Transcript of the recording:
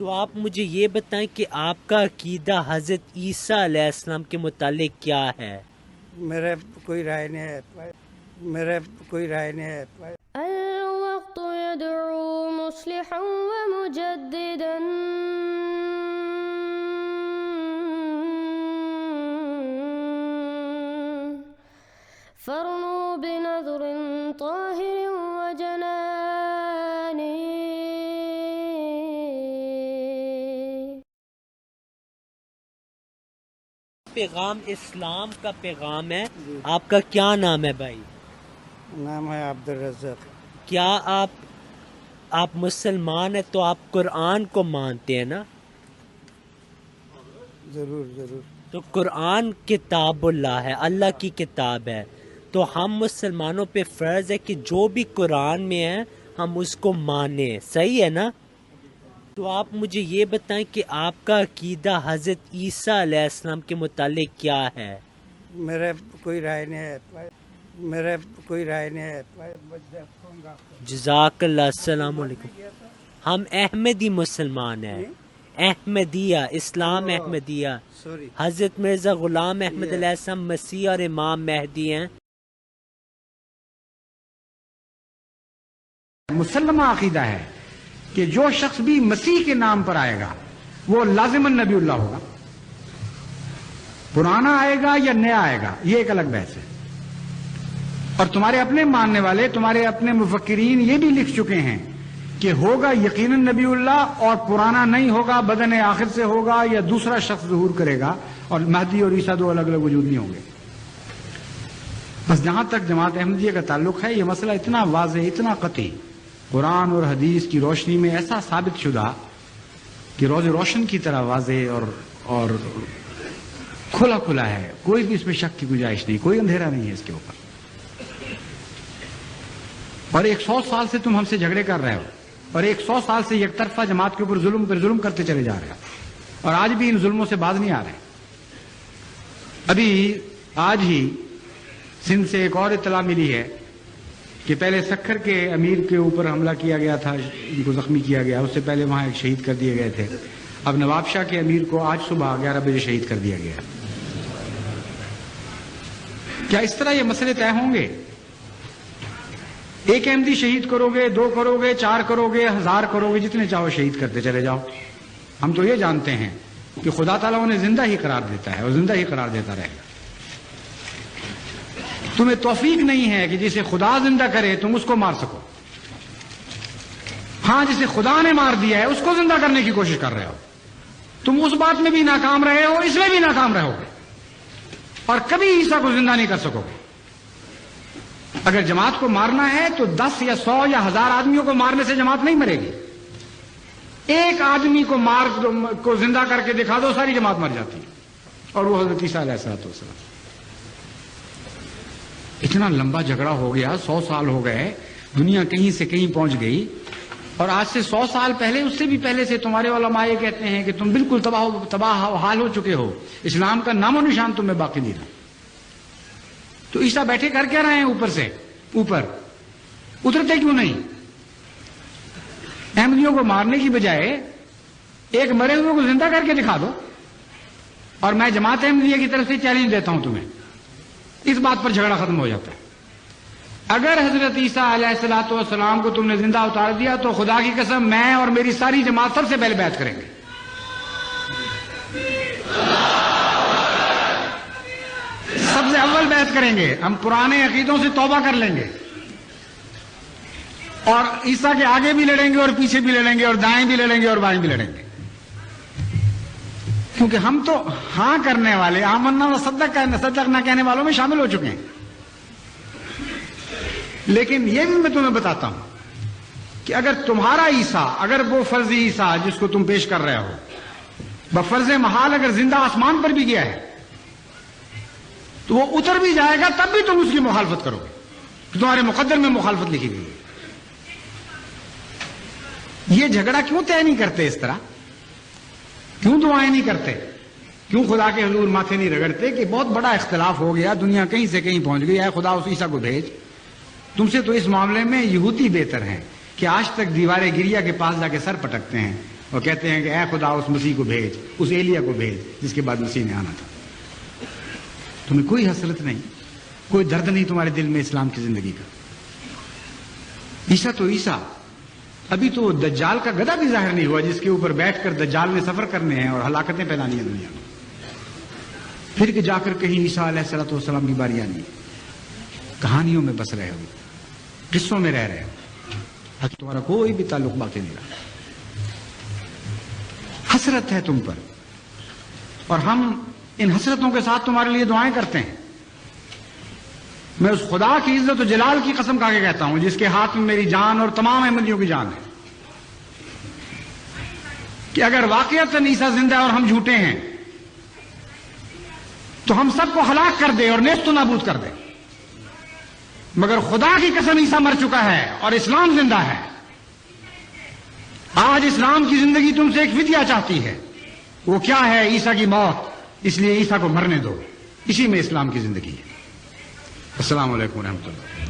تو آپ مجھے یہ بتائیں کہ آپ کا عقیدہ حضرت عیسیٰ علیہ السلام کے متعلق کیا ہے؟ میرے کوئی رائے نہیں ہے الوقت يدعو مصلحا ومجددا فرنوا بنظر طاهر وجنان پیغام اسلام کا پیغام ہے. آپ کا کیا نام ہے بھائی؟ نام ہے عبدالرزاق. کیا آپ مسلمان ہیں تو آپ قرآن کو مانتے ہیں نا؟ ضرور. تو قرآن کتاب اللہ ہے، اللہ کی کتاب ہے، تو ہم مسلمانوں پہ فرض ہے کہ جو بھی قرآن میں ہے ہم اس کو مانیں. صحیح ہے نا؟ تو آپ مجھے یہ بتائیں کہ آپ کا عقیدہ حضرت عیسیٰ علیہ السلام کے متعلق کیا ہے؟ میرے کوئی رائے نہیں ہے. جزاک اللہ. السلام علیکم. ہم احمدی مسلمان ہیں، احمدیہ اسلام احمدیہ. حضرت مرزا غلام احمد علیہ السلام مسیح اور امام مہدی ہیں. مسلمہ عقیدہ ہے کہ جو شخص بھی مسیح کے نام پر آئے گا وہ لازماً نبی اللہ ہوگا. پرانا آئے گا یا نیا آئے گا یہ ایک الگ بحث ہے. اور تمہارے اپنے ماننے والے، تمہارے اپنے مفکرین یہ بھی لکھ چکے ہیں کہ ہوگا یقیناً نبی اللہ، اور پرانا نہیں ہوگا، بدن آخر سے ہوگا یا دوسرا شخص ظہور کرے گا، اور مہدی اور عیسیٰ دو الگ الگ وجود نہیں ہوں گے. بس جہاں تک جماعت احمدیہ کا تعلق ہے یہ مسئلہ اتنا واضح، اتنا قطعی، قرآن اور حدیث کی روشنی میں ایسا ثابت شدہ کہ روز روشن کی طرح واضح اور کھلا ہے. کوئی بھی اس میں شک کی گنجائش نہیں، کوئی اندھیرا نہیں ہے اس کے اوپر. اور 100 سال سے تم ہم سے جھگڑے کر رہے ہو، اور 100 سال سے یک طرفہ جماعت کے اوپر ظلم پر ظلم کرتے چلے جا رہے ہو، اور آج بھی ان ظلموں سے باز نہیں آ رہے. ابھی آج ہی سندھ سے ایک اور اطلاع ملی ہے کہ پہلے سکھر کے امیر کے اوپر حملہ کیا گیا تھا، ان کو زخمی کیا گیا، اس سے پہلے وہاں ایک شہید کر دیے گئے تھے. اب نواب شاہ کے امیر کو آج صبح 11 بجے شہید کر دیا گیا. کیا اس طرح یہ مسئلے طے ہوں گے؟ ایک احمدی شہید کرو گے، 2 کرو گے، 4 کرو گے، 1000 کرو گے، جتنے چاہو شہید کرتے چلے جاؤ. ہم تو یہ جانتے ہیں کہ خدا تعالیٰ انہیں زندہ ہی قرار دیتا ہے اور زندہ ہی قرار دیتا رہے گا. تمہیں توفیق نہیں ہے کہ جسے خدا زندہ کرے تم اس کو مار سکو. ہاں، جسے خدا نے مار دیا ہے اس کو زندہ کرنے کی کوشش کر رہے ہو. تم اس بات میں بھی ناکام رہے ہو، اس میں بھی ناکام رہو گے، اور کبھی عیسیٰ کو زندہ نہیں کر سکو گے. اگر جماعت کو مارنا ہے تو 10 یا 100 یا 1000 آدمیوں کو مارنے سے جماعت نہیں مرے گی. ایک آدمی کو زندہ کر کے دکھا دو، ساری جماعت مر جاتی ہے، اور وہ حضرت عیسیٰ علیہ السلام. اتنا لمبا جھگڑا ہو گیا، 100 سال ہو گئے، دنیا کہیں سے کہیں پہنچ گئی، اور آج سے 100 سال پہلے، اس سے بھی پہلے سے تمہارے علماء یہ کہتے ہیں کہ تم بالکل تباہ حال ہو چکے ہو، اسلام کا نام و نشان تمہیں باقی نہیں رہا. تو عیسیٰ بیٹھے کر کے رہے ہیں اوپر اترتے کیوں نہیں؟ احمدیوں کو مارنے کی بجائے ایک مرے ہوئے کو زندہ کر کے دکھا دو. اور میں جماعت احمدیہ کی طرف سے چیلنج دیتا ہوں تمہیں، اس بات پر جھگڑا ختم ہو جاتا ہے. اگر حضرت عیسیٰ علیہ السلام کو تم نے زندہ اتار دیا تو خدا کی قسم میں اور میری ساری جماعت سب سے پہلے بیعت کریں گے. سب سے اول بیعت کریں گے. ہم پرانے عقیدوں سے توبہ کر لیں گے، اور عیسیٰ کے آگے بھی لڑیں گے اور پیچھے بھی لڑیں گے، اور دائیں بھی لڑیں گے اور بائیں بھی لڑیں گے. کیونکہ ہم تو ہاں کرنے والے، آمنا و صدقنا کہنے والوں میں شامل ہو چکے ہیں. لیکن یہ بھی میں تمہیں بتاتا ہوں کہ اگر تمہارا عیسیٰ، اگر وہ فرضی عیسیٰ جس کو تم پیش کر رہے ہو بفرض محال اگر زندہ آسمان پر بھی گیا ہے تو وہ اتر بھی جائے گا، تب بھی تم اس کی مخالفت کرو گے، تمہارے مقدر میں مخالفت لکھی گئی ہے. یہ جھگڑا کیوں طے نہیں کرتے اس طرح؟ کیوں دعائیں نہیں کرتے؟ کیوں خدا کے حضور ماتھے نہیں رگڑتے کہ بہت بڑا اختلاف ہو گیا، دنیا کہیں سے کہیں پہنچ گئی، اے خدا اس عیسیٰ کو بھیج. تم سے تو اس معاملے میں یہودی بہتر ہیں کہ آج تک دیوار گریا کے پاس جا کے سر پٹکتے ہیں، اور کہتے ہیں کہ اے خدا اس مسیح کو بھیج، اس ایلیا کو بھیج جس کے بعد مسیح نے آنا تھا۔ تمہیں کوئی حسرت نہیں، کوئی درد نہیں تمہارے دل میں اسلام کی زندگی کا۔ عیسیٰ تو عیسیٰ، ابھی تو دجال کا گدھا بھی ظاہر نہیں ہوا جس کے اوپر بیٹھ کر دجال نے سفر کرنے ہیں اور ہلاکتیں پھیلانی ہیں دنیا میں، پھر کہ جا کر کہیں عیسیٰ علیہ الصلوۃ والسلام کی باری آنی ہے۔ کہانیوں میں بس رہے ہو، قصوں میں رہ رہے ہو، تمہارا کوئی بھی تعلق باقی نہیں رہا۔ حسرت ہے تم پر، اور ہم ان حسرتوں کے ساتھ تمہارے لیے دعائیں کرتے ہیں۔ میں اس خدا کی عزت و جلال کی قسم کھا کے کہتا ہوں جس کے ہاتھ میں میری جان اور تمام احمدیوں کی جان ہے، کہ اگر واقعتاً عیسیٰ زندہ ہے اور ہم جھوٹے ہیں تو ہم سب کو ہلاک کر دے اور نیست و نابود کر دے، مگر خدا کی قسم عیسیٰ مر چکا ہے اور اسلام زندہ ہے۔ آج اسلام کی زندگی تم سے ایک فدیہ چاہتی ہے، وہ کیا ہے؟ عیسیٰ کی موت، اس لیے عیسیٰ کو مرنے دو، اسی میں اسلام کی زندگی ہے۔ السلام علیکم ورحمۃ اللہ۔